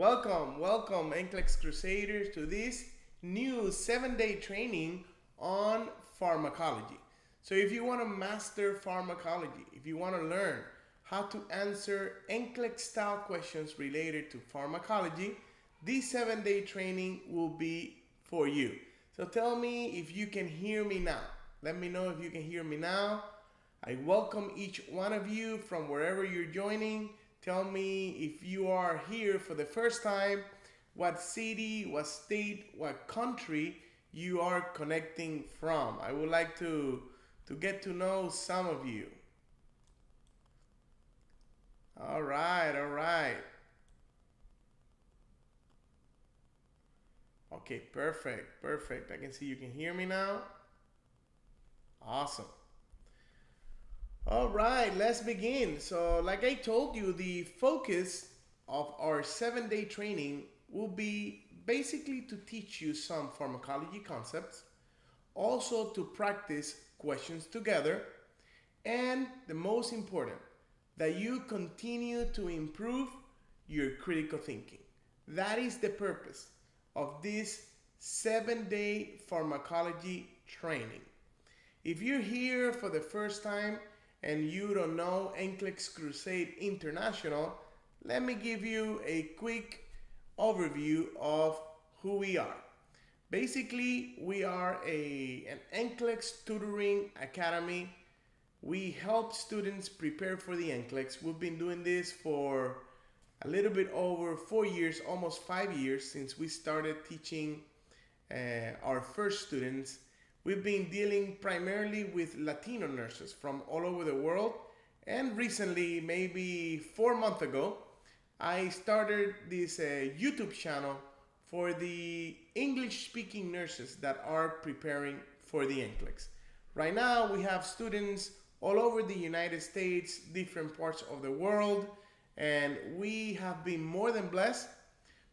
Welcome NCLEX Crusaders to this new 7-day training on pharmacology. So if you want to master pharmacology, if you want to learn how to answer NCLEX style questions related to pharmacology, this 7-day training will be for you. So tell me if you can hear me now. Let me know if you can hear me now. I welcome each one of you from wherever you're joining. Tell me if you are here for the first time, what city, what state, what country you are connecting from. I would like to get to know some of you. All right, all right. Okay, perfect. I can see you can hear me now. Awesome. All right, let's begin. So, like I told you, the focus of our 7-day training will be basically to teach you some pharmacology concepts, also to practice questions together, and the most important, that you continue to improve your critical thinking. That is the purpose of this 7-day pharmacology training. If you're here for the first time, and you don't know NCLEX Crusade International, let me give you a quick overview of who we are. Basically, we are an NCLEX tutoring academy. We help students prepare for the NCLEX. We've been doing this for a little bit over 4 years, almost 5 years since we started teaching our first students. We've been dealing primarily with Latino nurses from all over the world. And recently, maybe 4 months ago, I started this YouTube channel for the English-speaking nurses that are preparing for the NCLEX. Right now, we have students all over the United States, different parts of the world, and we have been more than blessed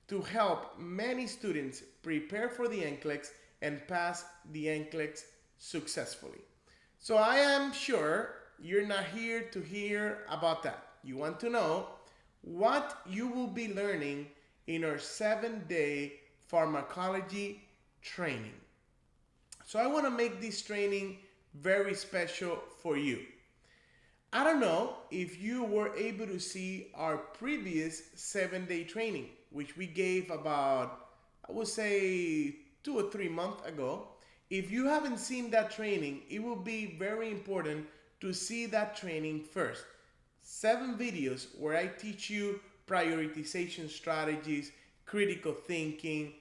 to help many students prepare for the NCLEX and pass the NCLEX successfully. So I am sure you're not here to hear about that. You want to know what you will be learning in our 7-day pharmacology training. So I want to make this training very special for you. I don't know if you were able to see our previous 7-day training, which we gave about, I would say, 2 or 3 months ago. If you haven't seen that training, it will be very important to see that training first. 7 videos where I teach you prioritization strategies, critical thinking.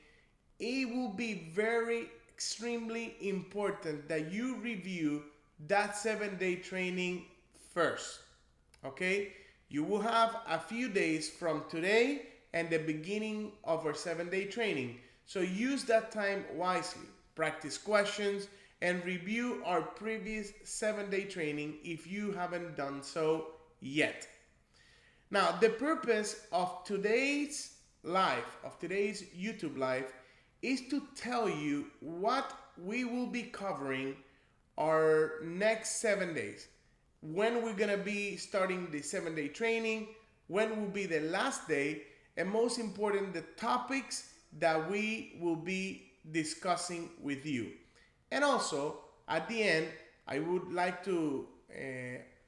It will be very extremely important that you review that 7-day training first. Okay? You will have a few days from today and the beginning of our 7-day training. So use that time wisely. Practice questions and review our previous 7-day training if you haven't done so yet. Now, the purpose of today's live, of today's YouTube live, is to tell you what we will be covering our next 7 days. When we're gonna be starting the 7-day training, when will be the last day, and most important, the topics that we will be discussing with you. And also, at the end, I would like to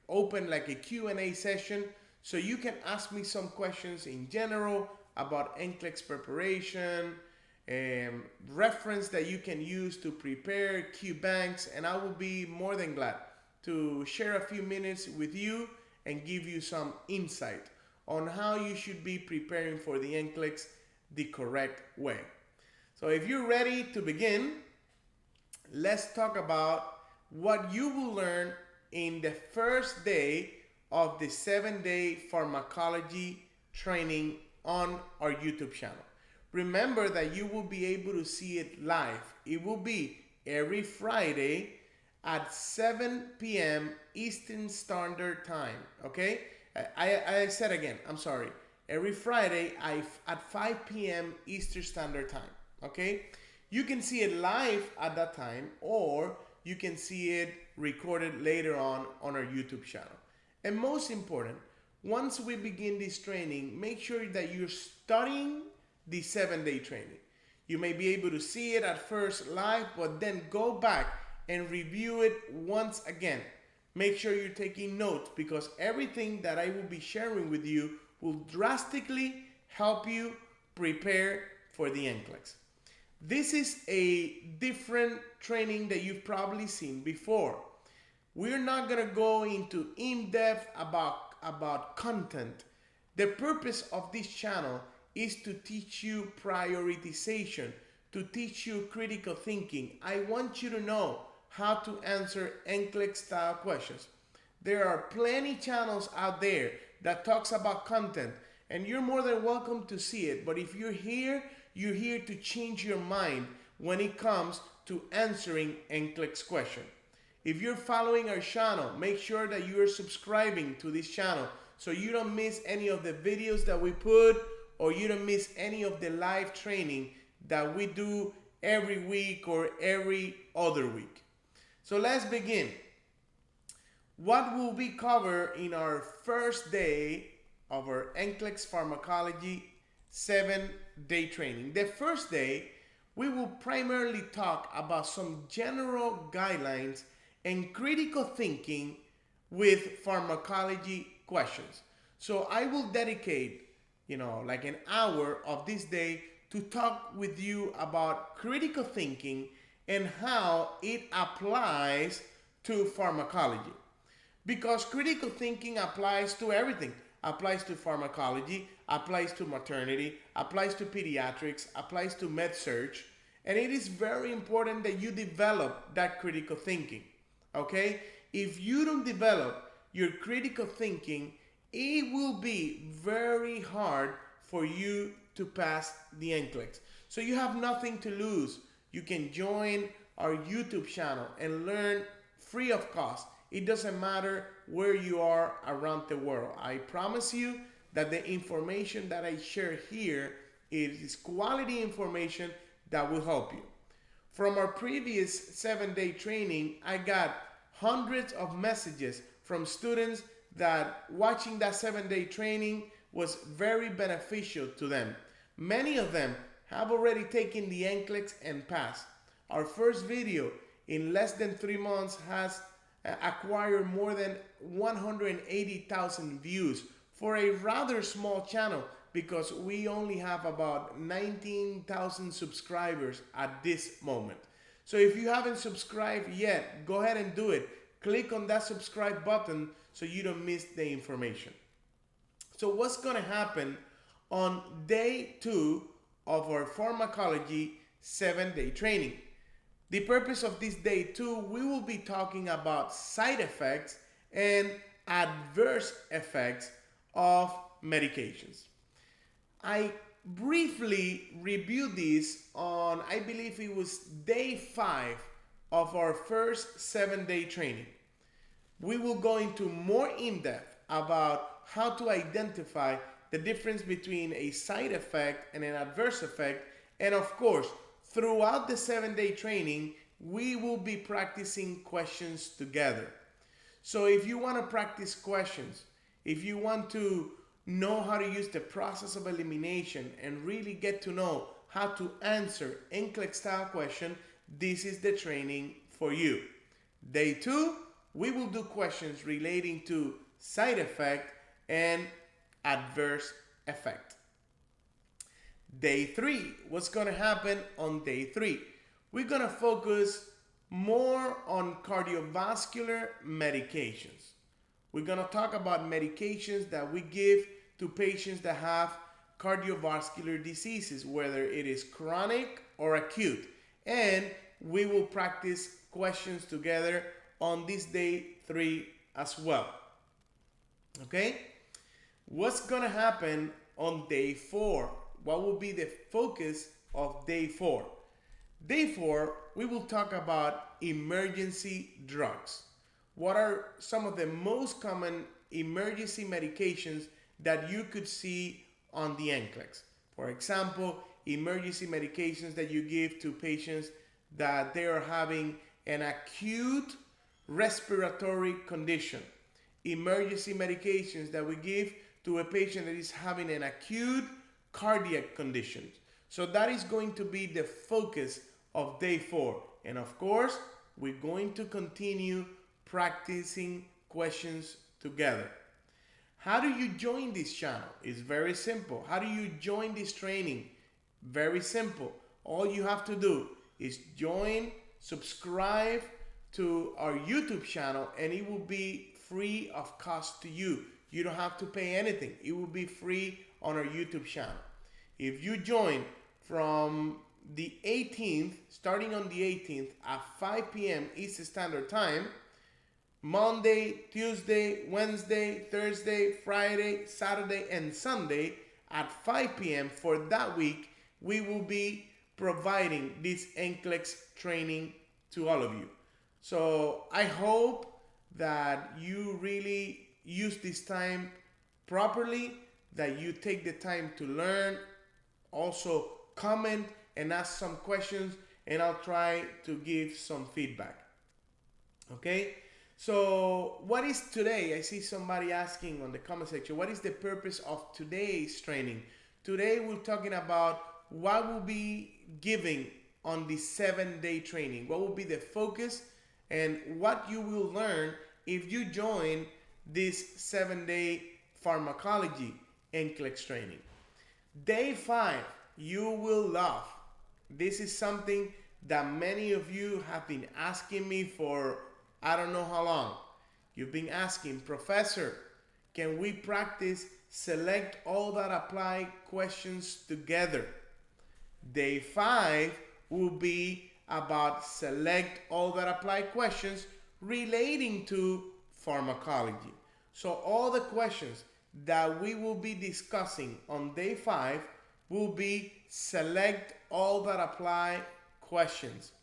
open like a Q&A session so you can ask me some questions in general about NCLEX preparation, reference that you can use to prepare, Q banks, and I will be more than glad to share a few minutes with you and give you some insight on how you should be preparing for the NCLEX the correct way. So if you're ready to begin, let's talk about what you will learn in the first day of the 7-day pharmacology training on our YouTube channel. Remember that you will be able to see it live. It will be every Friday at 7 p.m. Eastern Standard Time, okay? I said again, I'm sorry. Every Friday at 5 p.m. Eastern Standard Time, okay? You can see it live at that time, or you can see it recorded later on our YouTube channel. And most important, once we begin this training, make sure that you're studying the 7-day training. You may be able to see it at first live, but then go back and review it once again. Make sure you're taking notes, because everything that I will be sharing with you will drastically help you prepare for the NCLEX. This is a different training that you've probably seen before. We're not going to go into in-depth about content. The purpose of this channel is to teach you prioritization, to teach you critical thinking. I want you to know how to answer NCLEX style questions. There are plenty channels out there that talks about content, and you're more than welcome to see it. But if you're here to change your mind when it comes to answering NCLEX question. If you're following our channel, make sure that you are subscribing to this channel so you don't miss any of the videos that we put, or you don't miss any of the live training that we do every week or every other week. So let's begin. What will we cover in our first day of our NCLEX Pharmacology 7-day training? The first day, we will primarily talk about some general guidelines and critical thinking with pharmacology questions. So I will dedicate, like an hour of this day to talk with you about critical thinking and how it applies to pharmacology. Because critical thinking applies to everything. Applies to pharmacology, applies to maternity, applies to pediatrics, applies to med surg. And it is very important that you develop that critical thinking. Okay? If you don't develop your critical thinking, it will be very hard for you to pass the NCLEX. So you have nothing to lose. You can join our YouTube channel and learn free of cost. It doesn't matter where you are around the world. I promise you that the information that I share here is quality information that will help you. From our previous 7-day training, I got hundreds of messages from students that watching that 7-day training was very beneficial to them. Many of them have already taken the NCLEX and passed. Our first video in less than 3 months has acquired more than 180,000 views for a rather small channel, because we only have about 19,000 subscribers at this moment. So if you haven't subscribed yet, go ahead and do it. Click on that subscribe button so you don't miss the information. So what's going to happen on day 2 of our pharmacology 7-day training? The purpose of this day 2, we will be talking about side effects and adverse effects of medications. I briefly reviewed this on, I believe it was day 5 of our first 7-day training. We will go into more in-depth about how to identify the difference between a side effect and an adverse effect. And of course, throughout the 7-day training, we will be practicing questions together. So if you want to practice questions, if you want to know how to use the process of elimination and really get to know how to answer NCLEX style question, this is the training for you. Day 2, we will do questions relating to side effect and adverse effect. Day 3, what's going to happen on day 3? We're going to focus more on cardiovascular medications. We're going to talk about medications that we give to patients that have cardiovascular diseases, whether it is chronic or acute. And we will practice questions together on this day 3 as well. Okay? What's going to happen on day 4? What will be the focus of day 4? Day 4, we will talk about emergency drugs. What are some of the most common emergency medications that you could see on the NCLEX? For example, emergency medications that you give to patients that they are having an acute respiratory condition. Emergency medications that we give to a patient that is having an acute cardiac condition. So that is going to be the focus of day 4. And of course, we're going to continue practicing questions together. How do you join this channel? It's very simple. How do you join this training? Very simple. All you have to do is join, subscribe to our YouTube channel, and it will be free of cost to you. You don't have to pay anything. It will be free on our YouTube channel. If you join from the 18th, starting on the 18th at 5 p.m. Eastern Standard Time, Monday, Tuesday, Wednesday, Thursday, Friday, Saturday, and Sunday at 5 p.m. for that week, we will be providing this NCLEX training to all of you. So I hope that you really use this time properly, that you take the time to learn, also comment and ask some questions, and I'll try to give some feedback. Okay? So what is today? I see somebody asking on the comment section, what is the purpose of today's training? Today we're talking about what we'll be giving on the 7-day training. What will be the focus and what you will learn if you join this 7-day pharmacology NCLEX training. Day 5, you will love. This is something that many of you have been asking me for I don't know how long. You've been asking, Professor, can we practice select all that apply questions together? Day 5 will be about select all that apply questions relating to pharmacology. So all the questions that we will be discussing on day 5 will be select all that apply questions.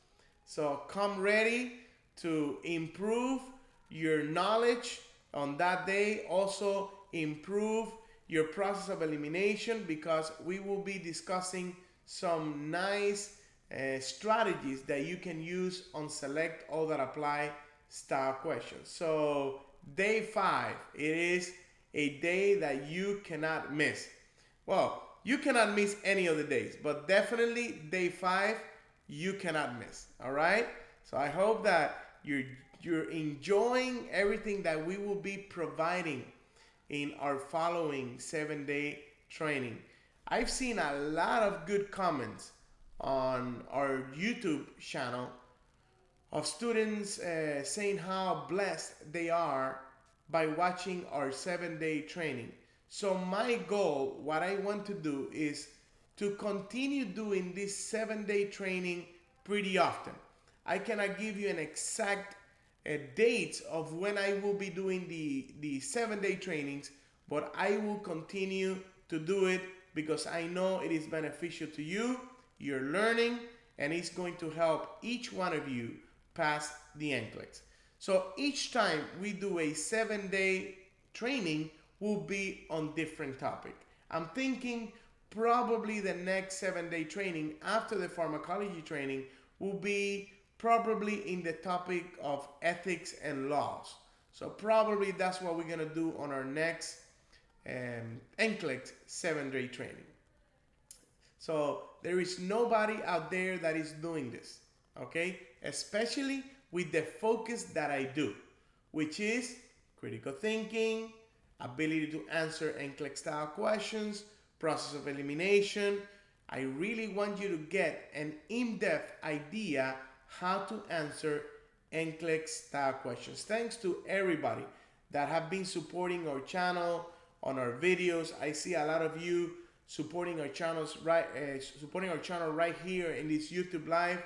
So come ready to improve your knowledge on that day. Also improve your process of elimination, because we will be discussing some nice strategies that you can use on select all that apply style questions. So day 5, it is a day that you cannot miss. Well, you cannot miss any of the days, but definitely day 5 you cannot miss. All right, so I hope that you're enjoying everything that we will be providing in our following 7-day training. I've seen a lot of good comments on our YouTube channel of students saying how blessed they are by watching our 7-day training. So my goal, what I want to do, is to continue doing this 7-day training pretty often. I cannot give you an exact date of when I will be doing the 7-day trainings, but I will continue to do it because I know it is beneficial to you, you're learning, and it's going to help each one of you pass the NCLEX. So each time we do a 7-day training will be on different topic. I'm thinking probably the next 7-day training after the pharmacology training will be probably in the topic of ethics and laws. So probably that's what we're gonna do on our next NCLEX 7-day training. So there is nobody out there that is doing this, okay? Especially with the focus that I do, which is critical thinking, ability to answer NCLEX style questions, process of elimination. I really want you to get an in-depth idea how to answer NCLEX style questions. Thanks to everybody that have been supporting our channel on our videos. I see a lot of you supporting our channels right here in this YouTube live.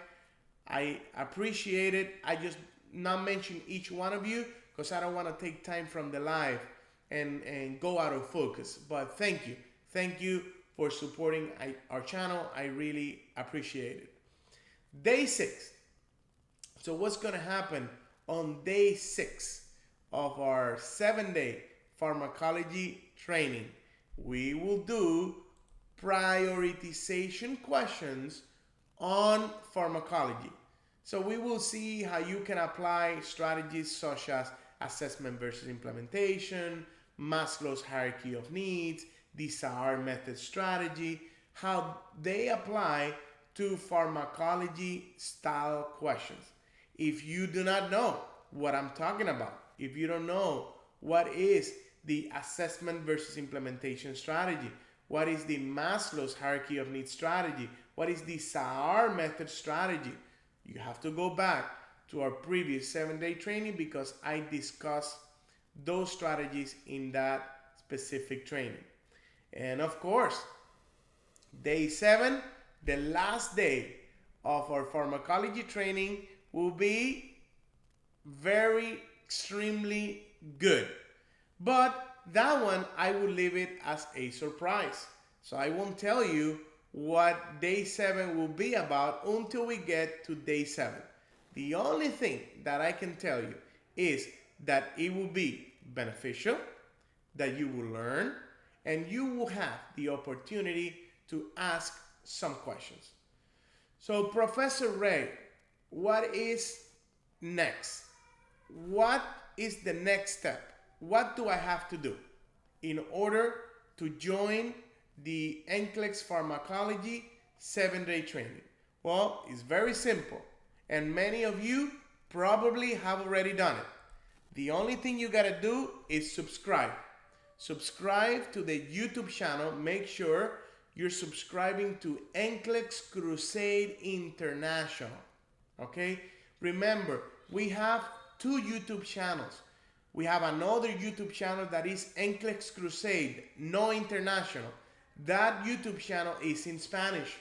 I appreciate it. I just not mention each one of you because I don't want to take time from the live and go out of focus. But thank you for supporting our channel. I really appreciate it. Day 6. So what's going to happen on day 6 of our 7-day pharmacology training? We will do prioritization questions on pharmacology. So we will see how you can apply strategies such as assessment versus implementation, Maslow's hierarchy of needs, the SAR method strategy. how they apply to pharmacology style questions. If you do not know what I'm talking about, if you don't know what is the assessment versus implementation strategy, what is the Maslow's hierarchy of needs strategy, what is the SAR method strategy, you have to go back to our previous 7-day training because I discussed those strategies in that specific training. And of course, day 7, the last day of our pharmacology training, will be very extremely good. But that one, I will leave it as a surprise. So I won't tell you what day 7 will be about until we get to day 7. The only thing that I can tell you is that it will be beneficial, that you will learn, and you will have the opportunity to ask some questions. So, Professor Ray, what is next? What is the next step? What do I have to do in order to join the NCLEX Pharmacology 7-day training? Well, it's very simple, and many of you probably have already done it. The only thing you gotta do is subscribe. Subscribe to the YouTube channel. Make sure you're subscribing to NCLEX Crusade International. Okay? Remember, we have 2 YouTube channels. We have another YouTube channel that is NCLEX Crusade, no international. That YouTube channel is in Spanish.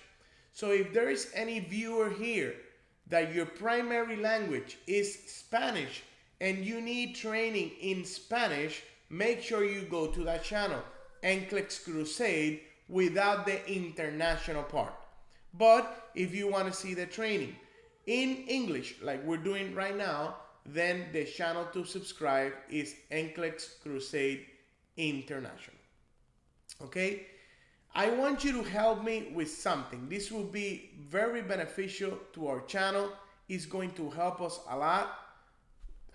So if there is any viewer here that your primary language is Spanish and you need training in Spanish, make sure you go to that channel, NCLEX Crusade, without the international part. But if you want to see the training in English, like we're doing right now, then the channel to subscribe is NCLEX Crusade International. Okay? I want you to help me with something. This will be very beneficial to our channel. It's going to help us a lot.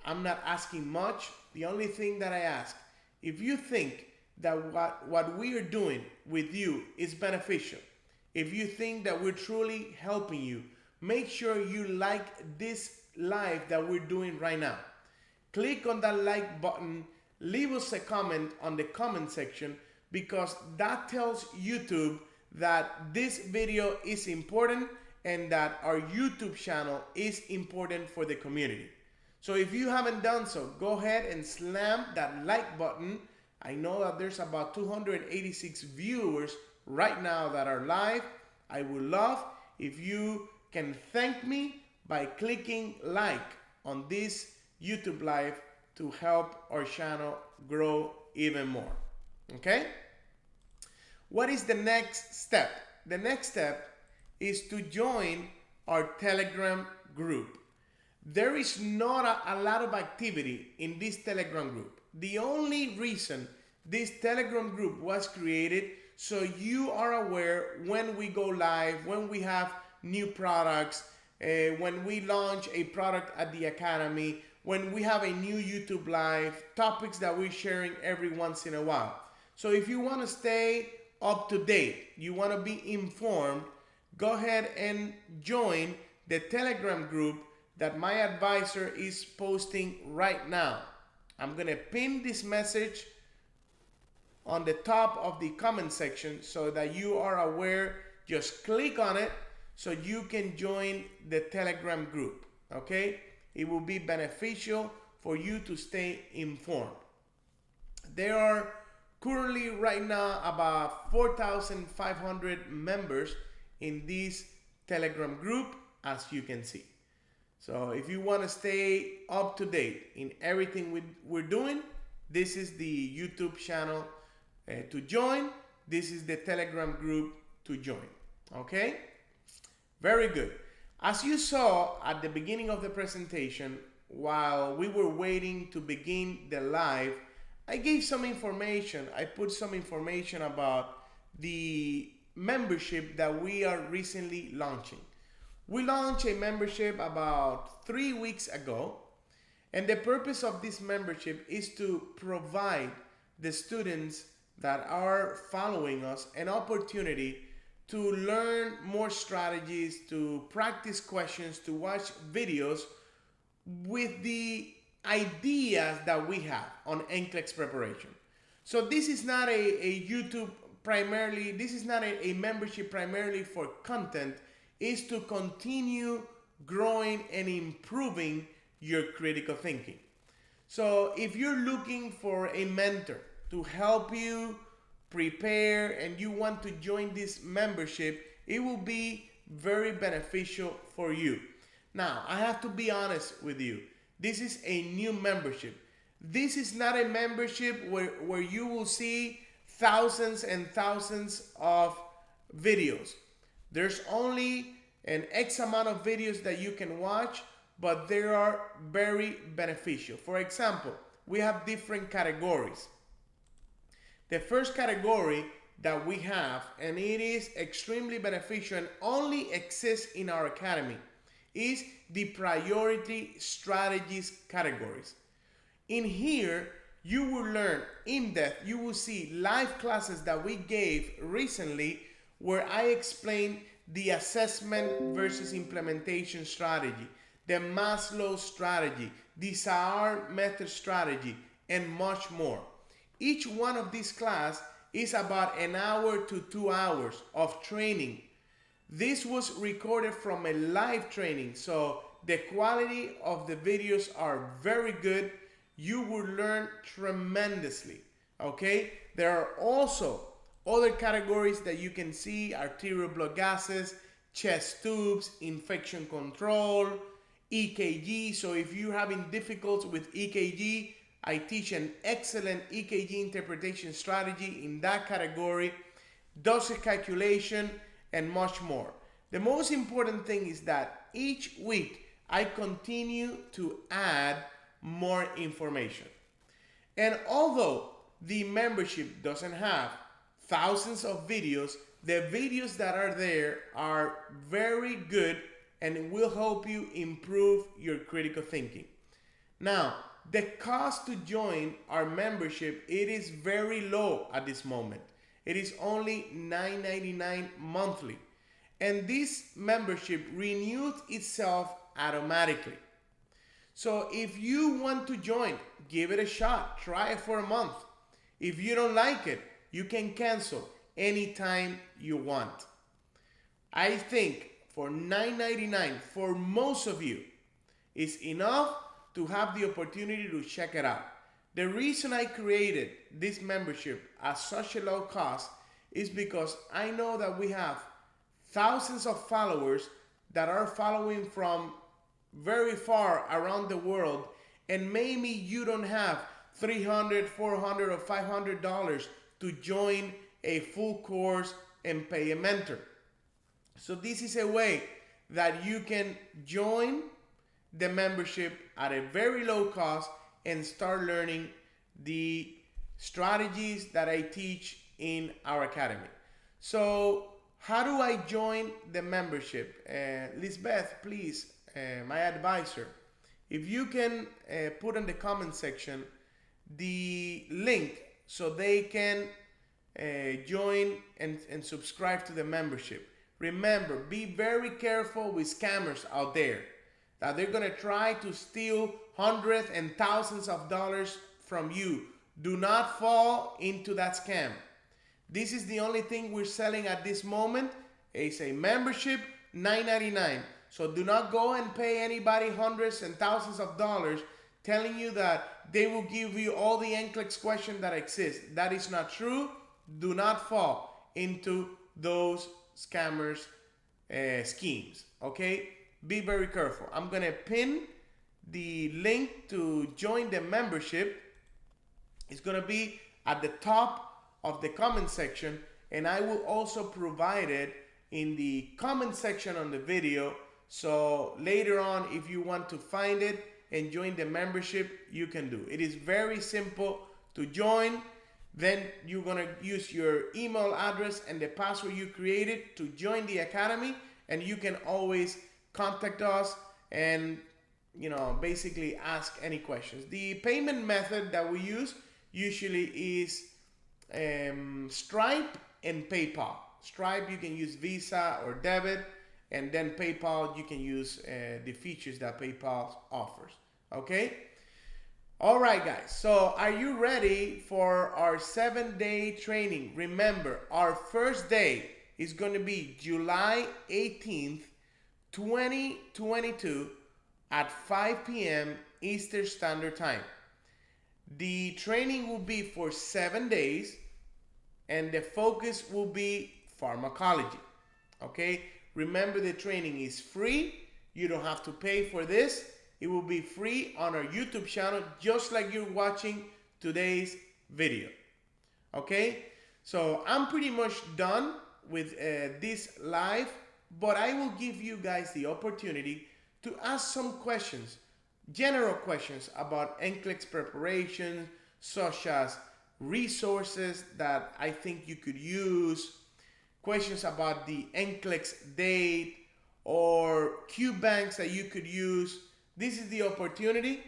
I'm not asking much. The only thing that I ask, if you think that what we are doing with you is beneficial, if you think that we're truly helping you, make sure you like this live that we're doing right now. Click on that like button, leave us a comment on the comment section, because that tells YouTube that this video is important and that our YouTube channel is important for the community. So if you haven't done so, go ahead and slam that like button. I know that there's about 286 viewers right now that are live. I would love if you can thank me by clicking like on this YouTube live to help our channel grow even more. Okay? What is the next step? The next step is to join our Telegram group. There is not a lot of activity in this Telegram group. The only reason this Telegram group was created so you are aware when we go live, when we have new products, when we launch a product at the Academy, when we have a new YouTube live, topics that we're sharing every once in a while. So if you want to stay up to date, you want to be informed, go ahead and join the Telegram group that my advisor is posting right now. I'm going to pin this message on the top of the comment section so that you are aware. Just click on it so you can join the Telegram group. Okay? It will be beneficial for you to stay informed. There are currently right now about 4,500 members in this Telegram group, as you can see. So if you want to stay up to date in everything we're doing, this is the YouTube channel to join. This is the Telegram group to join. Okay? Very good. As you saw at the beginning of the presentation, while we were waiting to begin the live, I gave some information. I put some information about the membership that we are recently launching. We launched a membership about 3 weeks ago, and the purpose of this membership is to provide the students that are following us an opportunity to learn more strategies, to practice questions, to watch videos with the ideas that we have on NCLEX preparation. So this is not a YouTube primarily, this is not a membership primarily for content, is to continue growing and improving your critical thinking. So if you're looking for a mentor to help you prepare and you want to join this membership, it will be very beneficial for you. Now, I have to be honest with you. This is a new membership. This is not a membership where you will see thousands and thousands of videos. There's only an X amount of videos that you can watch, but they are very beneficial. For example, we have different categories. The first category that we have, and it is extremely beneficial and only exists in our academy, is the priority strategies categories. In here, you will learn in depth, you will see live classes that we gave recently where I explained the assessment versus implementation strategy, the Maslow strategy, the SAR method strategy, and much more. Each one of these classes is about an hour to 2 hours of training. This was recorded from a live training, so the quality of the videos are very good. You will learn tremendously, okay? There are also other categories that you can see: arterial blood gases, chest tubes, infection control, EKG. So if you're having difficulties with EKG, I teach an excellent EKG interpretation strategy in that category, dosage calculation, and much more. The most important thing is that each week I continue to add more information. And although the membership doesn't have thousands of videos, the videos that are there are very good and will help you improve your critical thinking. Now, the cost to join our membership, it is very low at this moment. It is only $9.99 monthly. And this membership renews itself automatically. So if you want to join, give it a shot. Try it for a month. If you don't like it, you can cancel anytime you want. I think for $9.99 for most of you is enough to have the opportunity to check it out. The reason I created this membership at such a low cost is because I know that we have thousands of followers that are following from very far around the world, and maybe you don't have $300, $400, or $500 to join a full course and pay a mentor. So this is a way that you can join the membership at a very low cost and start learning the strategies that I teach in our academy. So how do I join the membership? Lisbeth, please, my advisor, if you can put in the comment section the link so they can join and subscribe to the membership. Remember, be very careful with scammers out there that they're going to try to steal hundreds and thousands of dollars from you. Do not fall into that scam. This is the only thing we're selling at this moment. It's a membership, $9.99. So do not go and pay anybody hundreds and thousands of dollars telling you that they will give you all the NCLEX questions that exist. That is not true. Do not fall into those scammers schemes, okay? Be very careful. I'm gonna pin the link to join the membership. It's gonna be at the top of the comment section, and I will also provide it in the comment section on the video. So later on, if you want to find it and join the membership, you can do. It is very simple to join. Then you're gonna use your email address and the password you created to join the academy, and you can always contact us and basically ask any questions. The payment method that we use usually is Stripe and PayPal. Stripe, you can use Visa or debit, and then PayPal, you can use the features that PayPal offers. Okay? All right, guys. So are you ready for our 7-day training? Remember, our first day is going to be July 18th, 2022 at 5 p.m. Eastern Standard Time. The training will be for 7 days, and the focus will be pharmacology. Okay? Remember, the training is free. You don't have to pay for this. It will be free on our YouTube channel, just like you're watching today's video. Okay? So I'm pretty much done with this live, but I will give you guys the opportunity to ask some questions, general questions about NCLEX preparation, such as resources that I think you could use, questions about the NCLEX date, or Q banks that you could use. This is the opportunity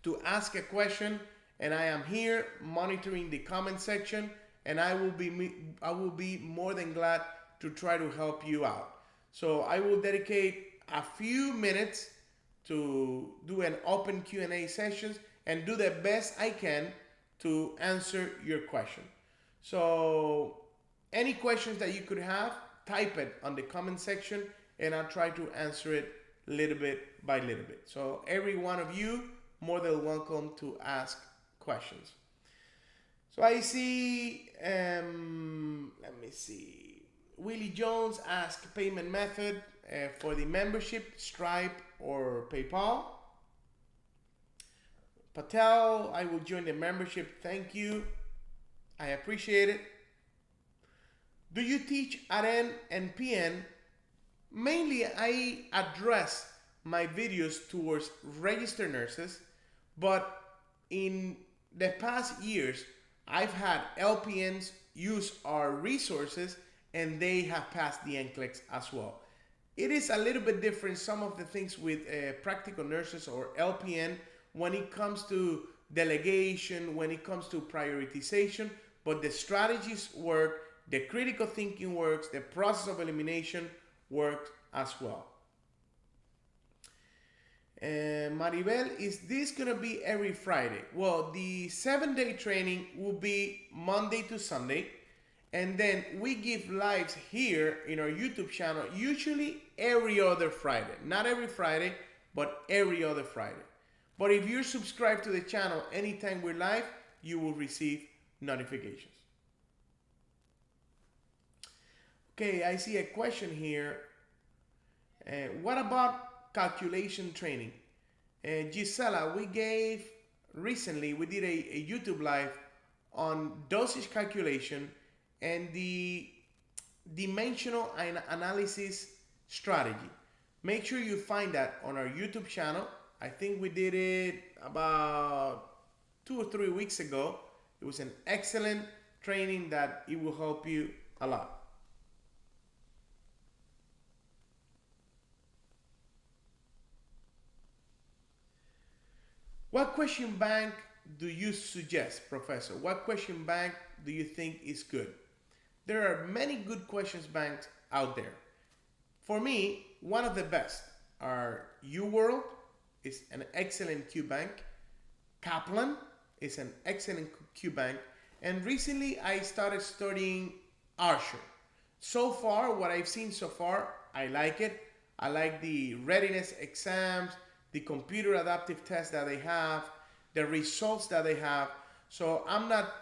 to ask a question, and I am here monitoring the comment section, and I will be more than glad to try to help you out. So I will dedicate a few minutes to do an open Q&A sessions and do the best I can to answer your question. So any questions that you could have, type it on the comment section, and I'll try to answer it little bit by little bit. So every one of you, more than welcome to ask questions. So I see, let me see. Willie Jones asked payment method for the membership, Stripe or PayPal. Patel, I will join the membership. Thank you. I appreciate it. Do you teach RN and PN? Mainly, I address my videos towards registered nurses, but in the past years, I've had LPNs use our resources and they have passed the NCLEX as well. It is a little bit different, some of the things with practical nurses or LPN when it comes to delegation, when it comes to prioritization, but the strategies work, the critical thinking works, the process of elimination works as well. Maribel, is this gonna be every Friday? Well, the 7-day training will be Monday to Sunday, and then we give lives here in our YouTube channel, usually every other Friday. Not every Friday, but every other Friday. But if you're subscribed to the channel, anytime we're live, you will receive notifications. Okay, I see a question here. What about calculation training? Gisela, we did a YouTube live on dosage calculation and the dimensional analysis strategy. Make sure you find that on our YouTube channel. I think we did it about 2 or 3 weeks ago. It was an excellent training that it will help you a lot. What question bank do you suggest, Professor? What question bank do you think is good? There are many good questions banks out there. For me, one of the best are UWorld, is an excellent Q bank. Kaplan is an excellent Q bank. And recently I started studying Archer. So far, what I've seen so far, I like it. I like the readiness exams, the computer adaptive tests that they have, the results that they have. So I'm not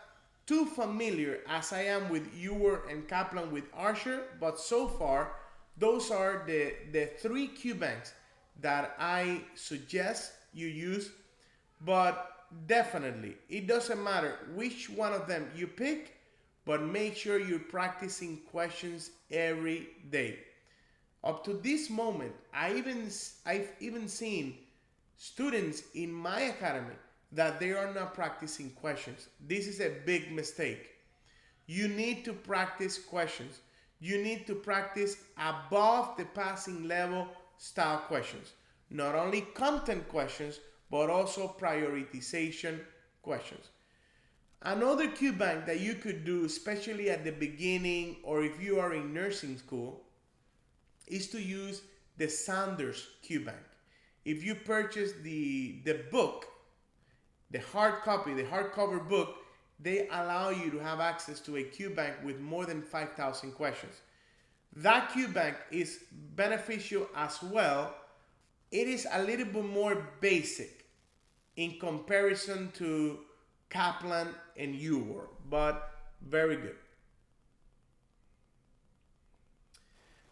too familiar as I am with UWorld and Kaplan with Archer, but so far, those are the 3 Q banks that I suggest you use. But definitely, it doesn't matter which one of them you pick, but make sure you're practicing questions every day. Up to this moment, I've even seen students in my academy that they are not practicing questions. This is a big mistake. You need to practice questions. You need to practice above the passing level style questions. Not only content questions, but also prioritization questions. Another Q bank that you could do, especially at the beginning or if you are in nursing school, is to use the Sanders Q bank. If you purchase the book, the hard copy, the hardcover book, they allow you to have access to a Q bank with more than 5,000 questions. That Q bank is beneficial as well. It is a little bit more basic in comparison to Kaplan and UWorld, but very good.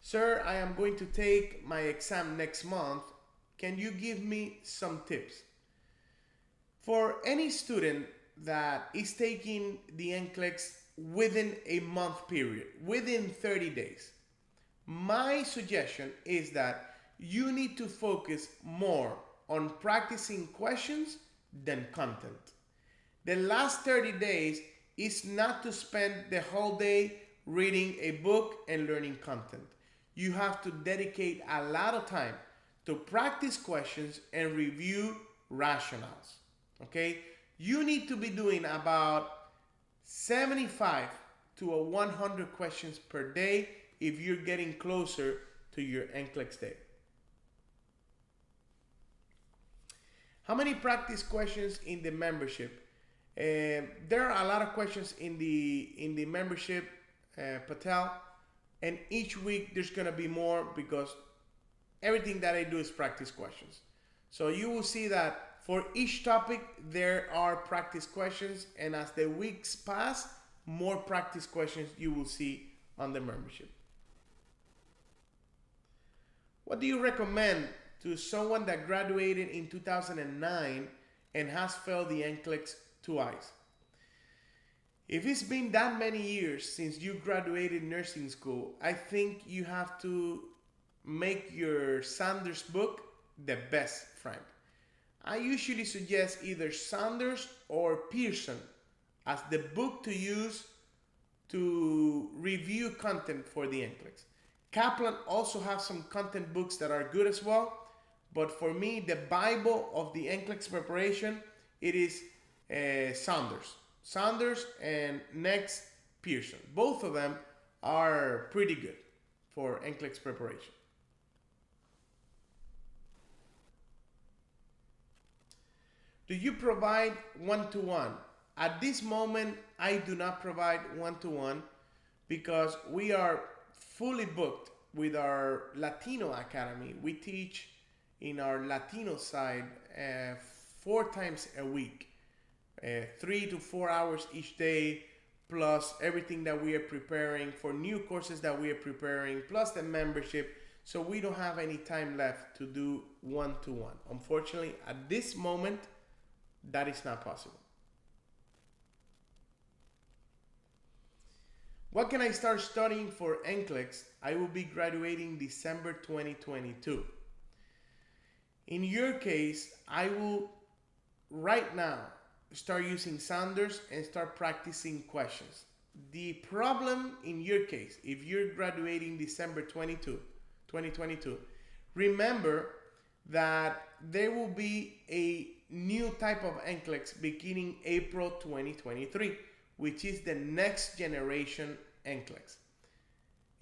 Sir, I am going to take my exam next month. Can you give me some tips? For any student that is taking the NCLEX within a month period, within 30 days, my suggestion is that you need to focus more on practicing questions than content. The last 30 days is not to spend the whole day reading a book and learning content. You have to dedicate a lot of time to practice questions and review rationales. Okay? You need to be doing about 75 to 100 questions per day if you're getting closer to your NCLEX day. How many practice questions in the membership? There are a lot of questions in the membership, Patel, and each week there's gonna be more because everything that I do is practice questions. So you will see that for each topic there are practice questions, and as the weeks pass, more practice questions you will see on the membership. What do you recommend to someone that graduated in 2009 and has failed the NCLEX twice? If it's been that many years since you graduated nursing school, I think you have to make your Sanders book the best friend. I usually suggest either Sanders or Pearson as the book to use to review content for the NCLEX. Kaplan also has some content books that are good as well, but for me, the Bible of the NCLEX preparation, it is Sanders. Sanders and Next Pearson. Both of them are pretty good for NCLEX preparation. Do you provide one-to-one? At this moment, I do not provide one-to-one because we are fully booked with our Latino Academy. We teach in our Latino side 4 times a week, 3 to 4 hours each day, plus everything that we are preparing for new courses that we are preparing, plus the membership. So we don't have any time left to do one-to-one. Unfortunately, at this moment, that is not possible. What can I start studying for NCLEX? I will be graduating December 2022. In your case, I will right now start using Sanders and start practicing questions. The problem in your case, if you're graduating December 2022, remember that there will be a new type of NCLEX beginning April 2023, which is the Next Generation NCLEX.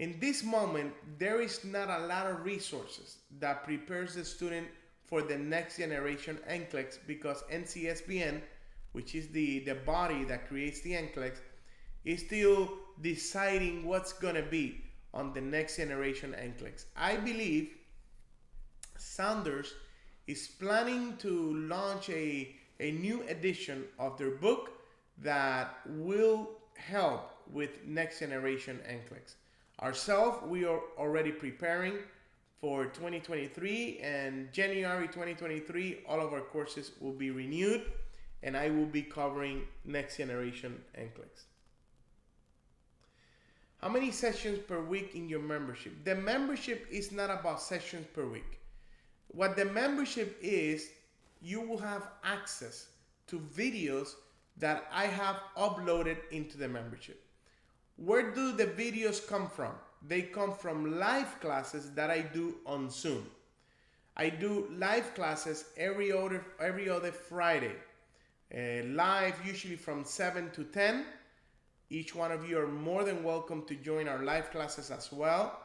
In this moment, there is not a lot of resources that prepares the student for the Next Generation NCLEX because NCSBN, which is the body that creates the NCLEX, is still deciding what's gonna be on the Next Generation NCLEX. I believe Sanders is planning to launch a new edition of their book that will help with Next Generation NCLEX. Ourselves, we are already preparing for 2023, and January 2023, all of our courses will be renewed, and I will be covering Next Generation NCLEX. How many sessions per week in your membership? The membership is not about sessions per week. What the membership is, you will have access to videos that I have uploaded into the membership. Where do the videos come from? They come from live classes that I do on Zoom. I do live classes every other Friday. live usually from 7 to 10. Each one of you are more than welcome to join our live classes as well.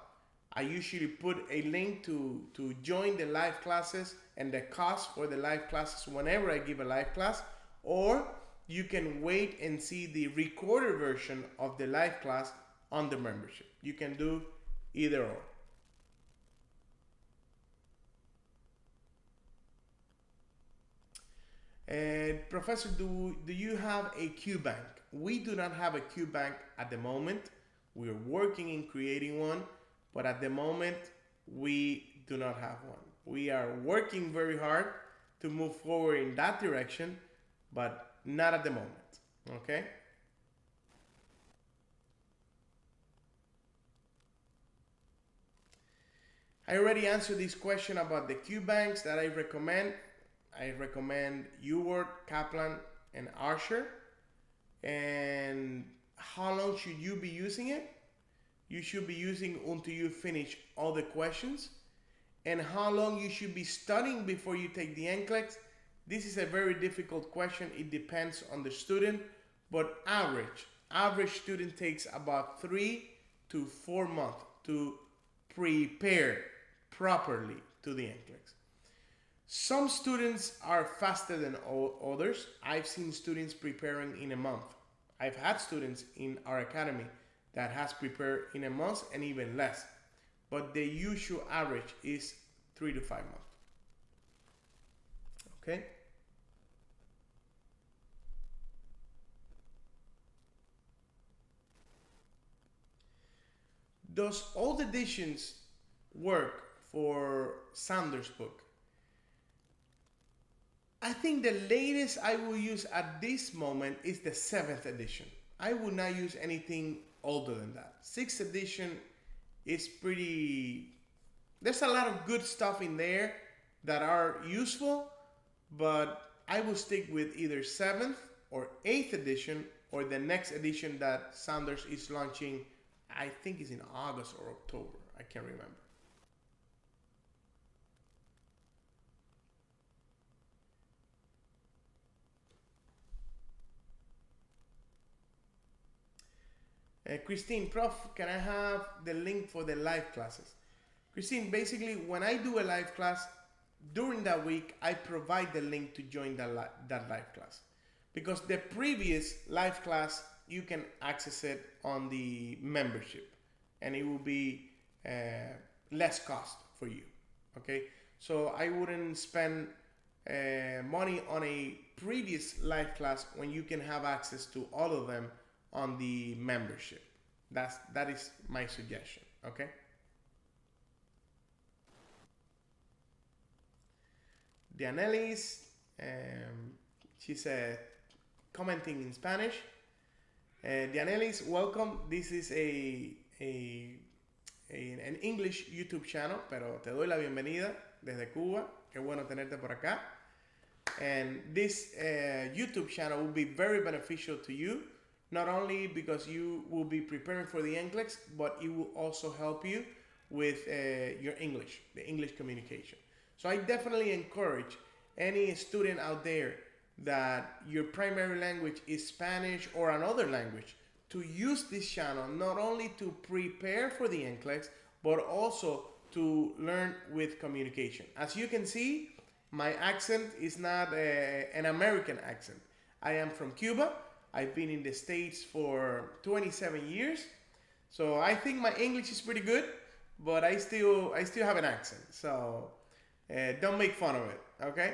I usually put a link to join the live classes and the cost for the live classes whenever I give a live class, or you can wait and see the recorded version of the live class on the membership. You can do either or. Professor, do you have a Q bank? We do not have a Q bank at the moment. We're working in creating one, but at the moment we do not have one. We are working very hard to move forward in that direction, but not at the moment. Okay? I already answered this question about the Q banks that I recommend. I recommend UWorld, Kaplan, and Archer. And how long should you be using it? You should be using until you finish all the questions. And how long you should be studying before you take the NCLEX? This is a very difficult question. It depends on the student, but average student takes about 3 to 4 months to prepare properly to the NCLEX. Some students are faster than others. I've seen students preparing in a month. I've had students in our academy that has prepared in a month and even less. But the usual average is 3 to 5 months. Okay? Does all the editions work for Sanders' book? I think the latest I will use at this moment is the 7th edition. I will not use anything older than that. 6th edition is pretty... There's a lot of good stuff in there that are useful, but I will stick with either 7th or 8th edition or the next edition that Sanders is launching. I think it's in August or October. I can't remember. Christine, Prof, can I have the link for the live classes? Christine, basically, when I do a live class, during that week, I provide the link to join that live class. Because the previous live class, you can access it on the membership. And it will be less cost for you, okay? So I wouldn't spend money on a previous live class when you can have access to all of them on the membership. That is my suggestion, okay? Dianelis, she's commenting in Spanish. Dianelis, welcome. This is an English YouTube channel, pero te doy la bienvenida desde Cuba. Qué bueno tenerte por acá. And this YouTube channel will be very beneficial to you, not only because you will be preparing for the NCLEX, but it will also help you with your English, the English communication. So I definitely encourage any student out there that your primary language is Spanish or another language to use this channel not only to prepare for the NCLEX, but also to learn with communication. As you can see, my accent is not an American accent. I am from Cuba. I've been in the States for 27 years. So I think my English is pretty good, but I still have an accent. So don't make fun of it, okay?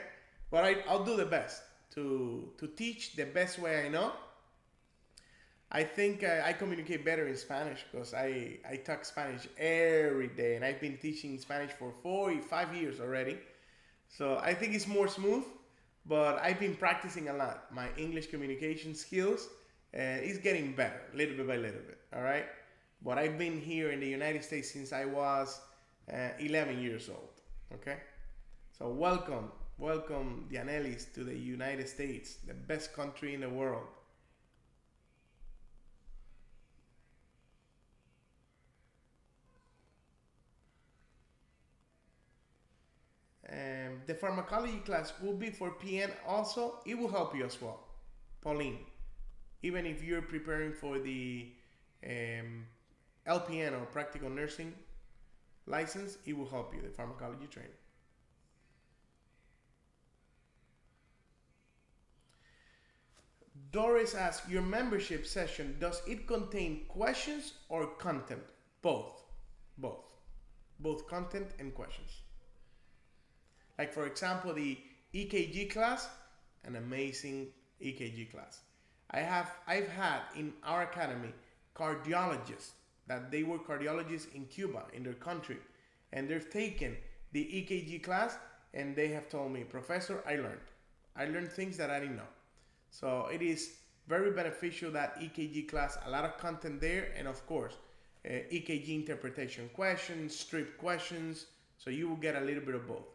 But I'll do the best to teach the best way I know. I think I communicate better in Spanish because I talk Spanish every day, and I've been teaching Spanish for 5 years already. So I think it's more smooth, but I've been practicing a lot. My English communication skills is getting better, little bit by little bit, all right? But I've been here in the United States since I was 11 years old, okay? So welcome Dianelis to the United States, the best country in the world. The pharmacology class will be for PN also. It will help you as well, Pauline. Even if you're preparing for the LPN or practical nursing license, it will help you, the pharmacology training. Doris asks, your membership session, does it contain questions or content? Both. Both. Both content and questions. Like for example, the EKG class, an amazing EKG class. I've had in our academy cardiologists that they were cardiologists in Cuba, in their country, and they've taken the EKG class and they have told me, Professor, I learned things that I didn't know. So it is very beneficial, that EKG class, a lot of content there, and of course, EKG interpretation questions, strip questions, so you will get a little bit of both.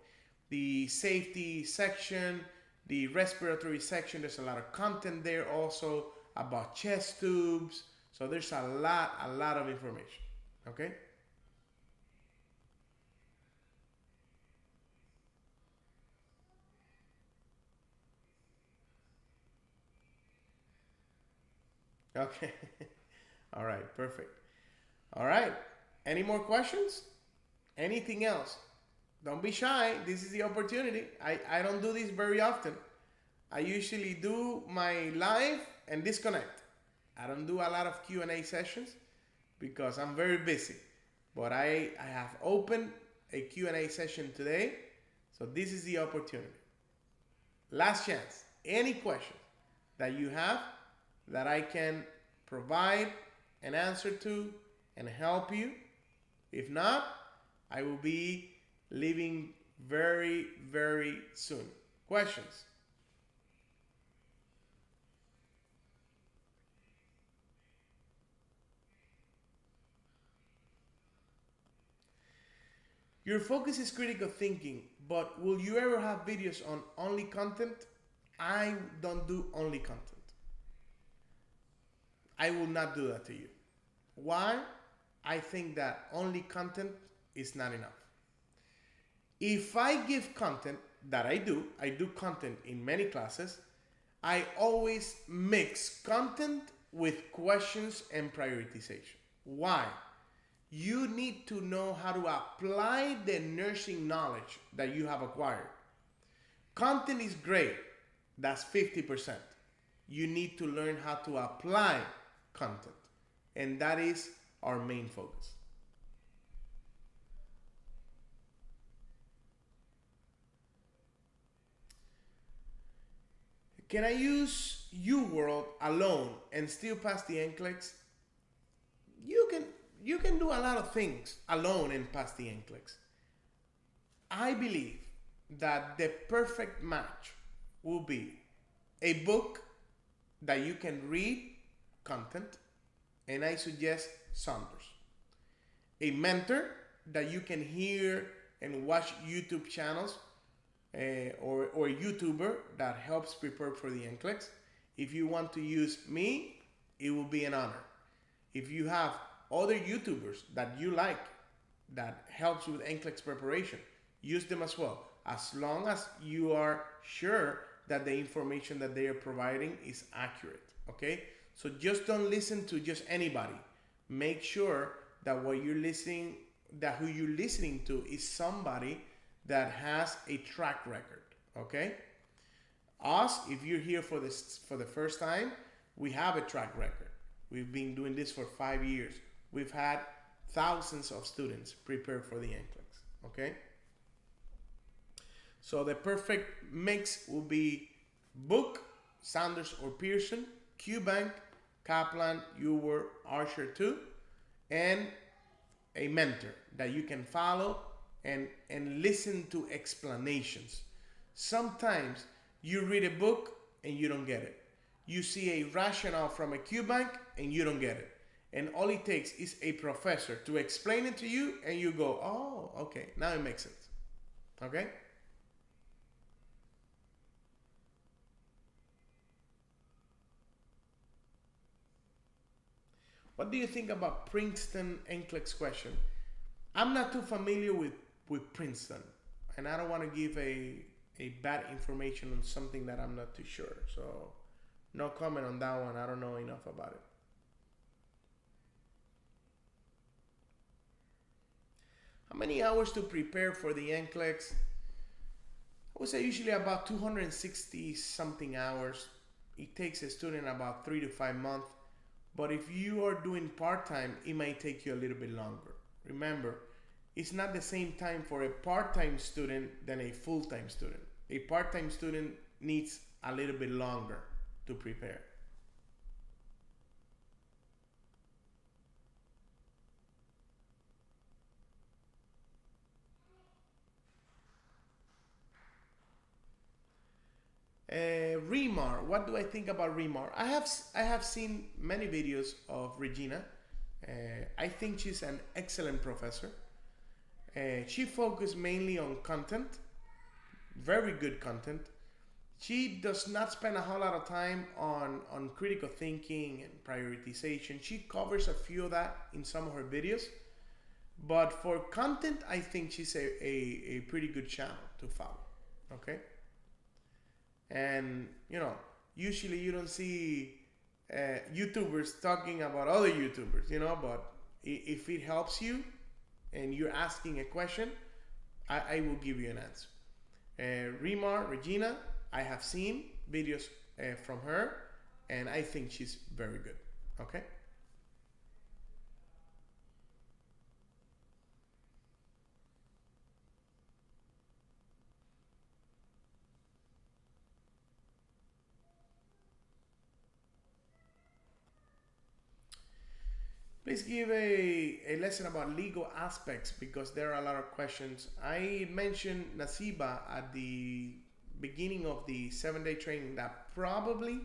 The safety section, the respiratory section, there's a lot of content there also about chest tubes, so there's a lot of information, okay? Okay. All right, perfect. All right. Any more questions? Anything else? Don't be shy. This is the opportunity. I don't do this very often. I usually do my live and disconnect. I don't do a lot of Q&A sessions because I'm very busy. But I have opened a Q&A session today. So this is the opportunity. Last chance. Any questions that you have that I can provide an answer to and help you. If not, I will be leaving very, very soon. Questions? Your focus is critical thinking, but will you ever have videos on only content? I don't do only content. I will not do that to you. Why? I think that only content is not enough. If I give content, that I do content in many classes, I always mix content with questions and prioritization. Why? You need to know how to apply the nursing knowledge that you have acquired. Content is great, that's 50%. You need to learn how to apply content, and that is our main focus. Can I use UWorld alone and still pass the NCLEX? You can do a lot of things alone and pass the NCLEX. I believe that the perfect match will be a book that you can read content, and I suggest Saunders. A mentor that you can hear and watch YouTube channels, or a YouTuber that helps prepare for the NCLEX. If you want to use me, it will be an honor. If you have other YouTubers that you like that helps with NCLEX preparation, use them as well, as long as you are sure that the information that they are providing is accurate, okay? So just don't listen to just anybody. Make sure that what you're listening, that who you're listening to is somebody that has a track record, okay? Us, if you're here for the first time, we have a track record. We've been doing this for 5 years. We've had thousands of students prepare for the NCLEX, okay? So the perfect mix will be book, Sanders or Pearson, QBank, Kaplan, Ewer, Archer 2, and a mentor that you can follow and listen to explanations. Sometimes you read a book and you don't get it. You see a rationale from a QBank and you don't get it. And all it takes is a professor to explain it to you and you go, oh, okay, now it makes sense. Okay? What do you think about Princeton NCLEX question? I'm not too familiar with Princeton. and I don't want to give a bad information on something that I'm not too sure. So no comment on that one. I don't know enough about it. How many hours to prepare for the NCLEX? I would say usually about 260 something hours. It takes a student about 3 to 5 months. But if you are doing part-time, it might take you a little bit longer. Remember, it's not the same time for a part-time student than a full-time student. A part-time student needs a little bit longer to prepare. Remar, what do I think about Remar? I have seen many videos of Regina. I think she's an excellent professor. She focuses mainly on content, very good content. She does not spend a whole lot of time on critical thinking and prioritization. She covers a few of that in some of her videos. But for content, I think she's a pretty good channel to follow. Okay? And, you know, usually you don't see YouTubers talking about other YouTubers, you know, but if it helps you and you're asking a question, I will give you an answer. Regina, I have seen videos from her, and I think she's very good. Okay? Please give a lesson about legal aspects, because there are a lot of questions. I mentioned Nasiba at the beginning of the 7-day training that probably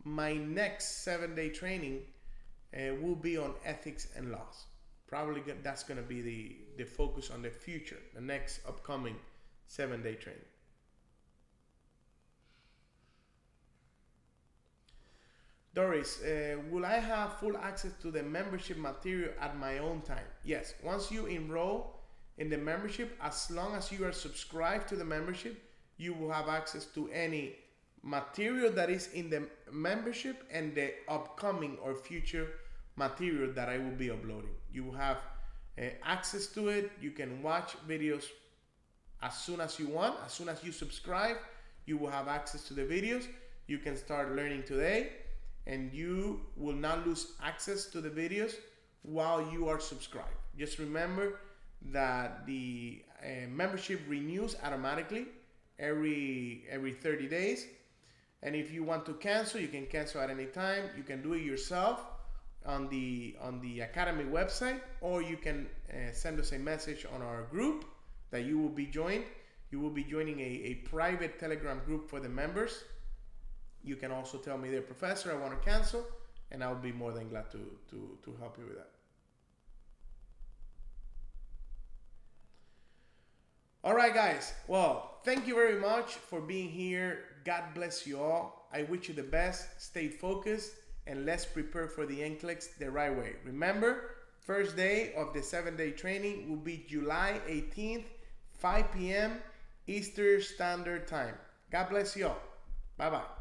my next 7-day training will be on ethics and laws. Probably that's going to be the focus on the future, the next upcoming 7-day training. Doris, will I have full access to the membership material at my own time? Yes, once you enroll in the membership, as long as you are subscribed to the membership, you will have access to any material that is in the membership and the upcoming or future material that I will be uploading. You will have access to it. You can watch videos as soon as you want. As soon as you subscribe, you will have access to the videos. You can start learning today, and you will not lose access to the videos while you are subscribed. Just remember that the membership renews automatically every 30 days. And if you want to cancel, you can cancel at any time. You can do it yourself on the Academy website, or you can send us a message on our group that you will be joined. You will be joining a private Telegram group for the members. You can also tell me, there, Professor, I want to cancel, and I'll be more than glad to help you with that. All right, guys. Well, thank you very much for being here. God bless you all. I wish you the best. Stay focused, and let's prepare for the NCLEX the right way. Remember, first day of the 7-day training will be July 18th, 5 p.m. Eastern Standard Time. God bless you all. Bye-bye.